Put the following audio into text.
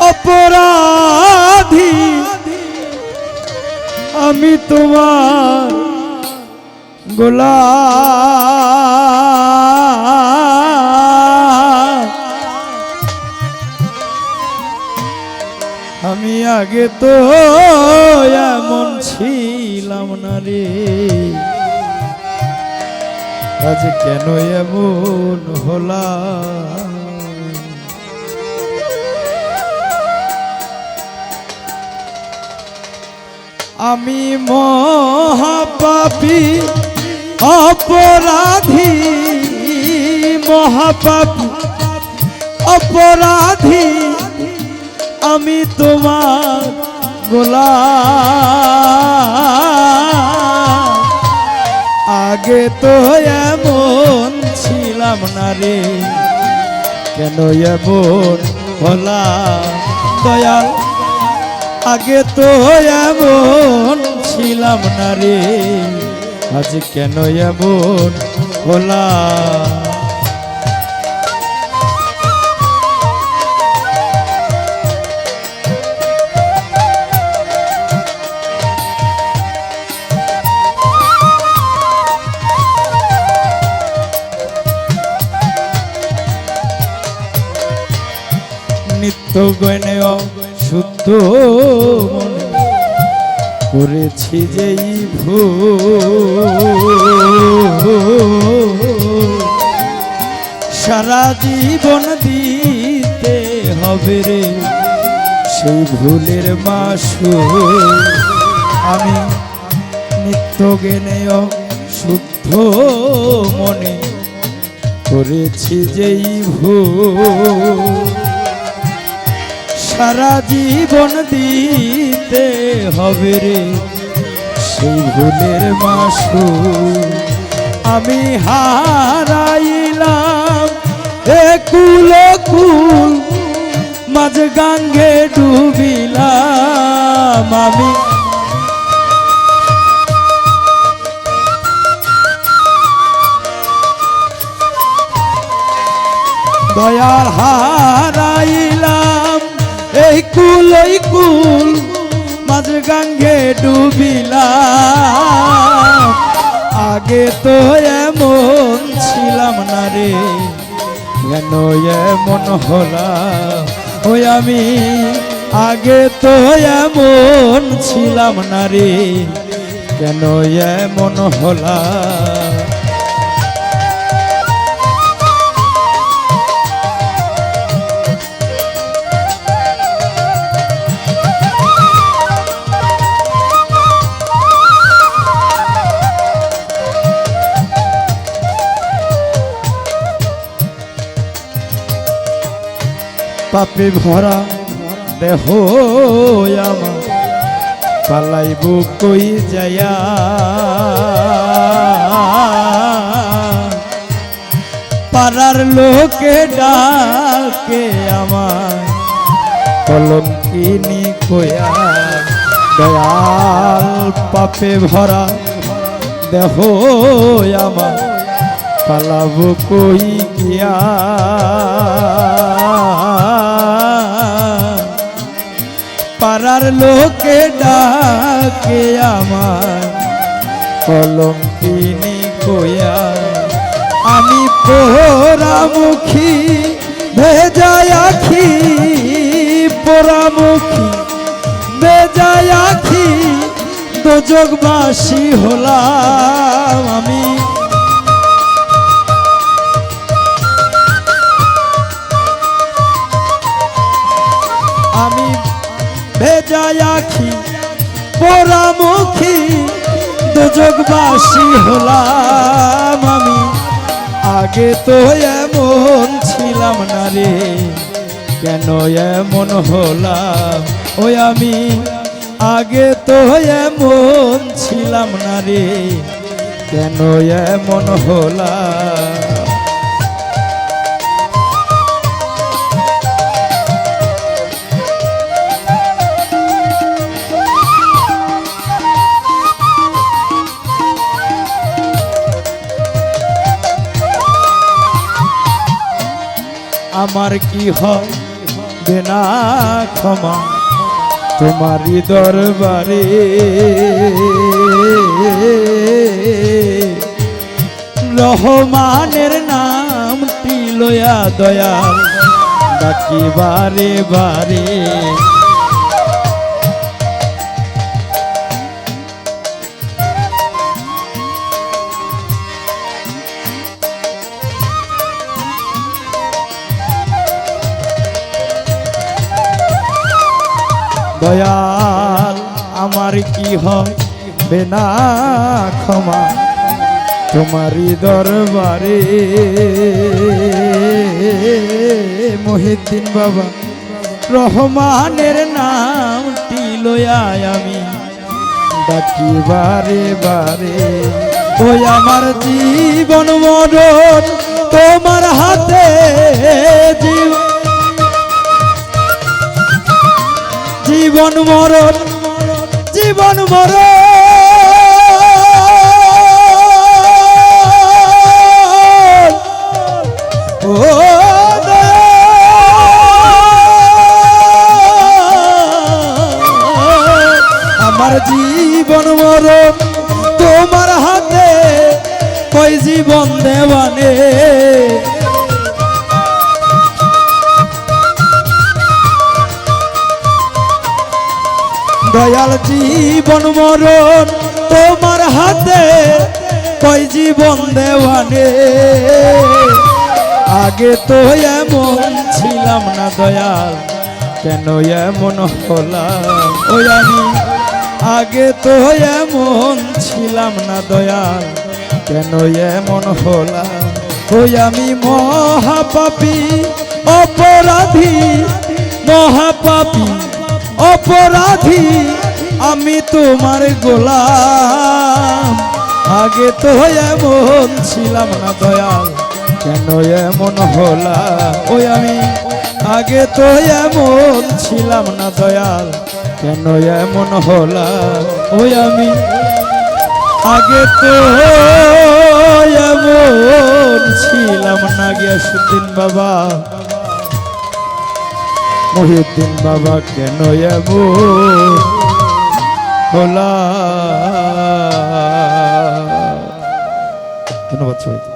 অপরাধী আমি তোমার গোলাম। আমি আগে তো এমন ছিলাম না রে, আজ কেন এমন হলাম। আমি মহাপাপী অপরাধী, মহাপাপী অপরাধী আমি তোমার গোলাম। আগে তো এমন ছিলাম না রে, কেন এমন হলাম দয়াল। আগে তো এমন ছিলাম না রে, আজ কেন এমন হলাম। নিত্য গয়নেয় শুদ্ধ মনে করেছি যেই ভুল, সারা জীবন দিতে হবে রে সেই ভুলের মাসুল। আমি নিত্য জ্ঞানেয় শুদ্ধ মনে করেছি যেই ভুল, সারা জীবন দিতে হবে রে সেই ভুলের মাসুল। আমি হারাইলাম একুল কুল, মাঝ গাঙ্গে ডুবিলাম। আমি দয়াল হারাইলাম এই কুল ওই কুল, মাঝ গাঙ্গে ডুবিলাম। আগে তো এমন ছিলাম না রে, কেন এমন হলাম। ওই আমি আগে তো এমন ছিলাম না রে, কেন এমন হলাম। পাপে ভরা দেহ আমার পালাইব কই যায়া, পাড়ার লোকে ডাকে আমার কলঙ্কিনী কয়া। দয়াল পাপে ভরা দেহ আমার পালাব কই গিয়া, পাড়ার লোকে ডাকে আমার কলঙ্কিনী কয়া। আমি পোড়ামুখী ভেজায় আখি, পোড়ামুখী ভেজায় আখি দোজকবাসী হলাম। আমি ভেজায় আখি পোড়ামুখী দোজকবাসী হলাম। আমি আগে তো এমন ছিলাম না রে, কেন এমন হলাম। ওই আমি আগে তো এমন ছিলাম না রে, কেন এমন হলাম। আমার কি হয় বিনা ক্ষমা তোমারই দরবারে রহমানের নামটি লয়া দয়াল ডাকি বারে বারে দয়াল আমার কি হবে না ক্ষমা তোমারই দরবারে মহিউদ্দিন বাবা রহমানের নামটি লয়া আমি ডাকি বারে বারে ওই আমার জীবন মরণ তোমার হাতে জীবন মরণ জীবন মরণ ও আমার জীবন মরণ তোমার হাতে কই জীবন দেওয়ানে দয়াল জীবন মরণ তোমার হাতে কই জীবন দেওয়ানে আগে তো এমন ছিলাম না দয়াল কেন এমন হলাম ওই আমি আগে তো এমন ছিলাম না দয়াল কেন এমন হলাম ওই আমি মহাপাপী অপরাধী মহাপাপী অপরাধী আমি তোমার গোলাম আগে তো এমন ছিলাম না দয়াল কেন এমন হলাম ওই আমি আগে তো এমন ছিলাম না দয়াল কেন এমন হলাম ওই আমি আগে তো এমন ছিলাম না গিয়াসউদ্দিন বাবা মহিউদ্দিন বাবা কেন এমন হলাম ধন্যবাদ সবাই।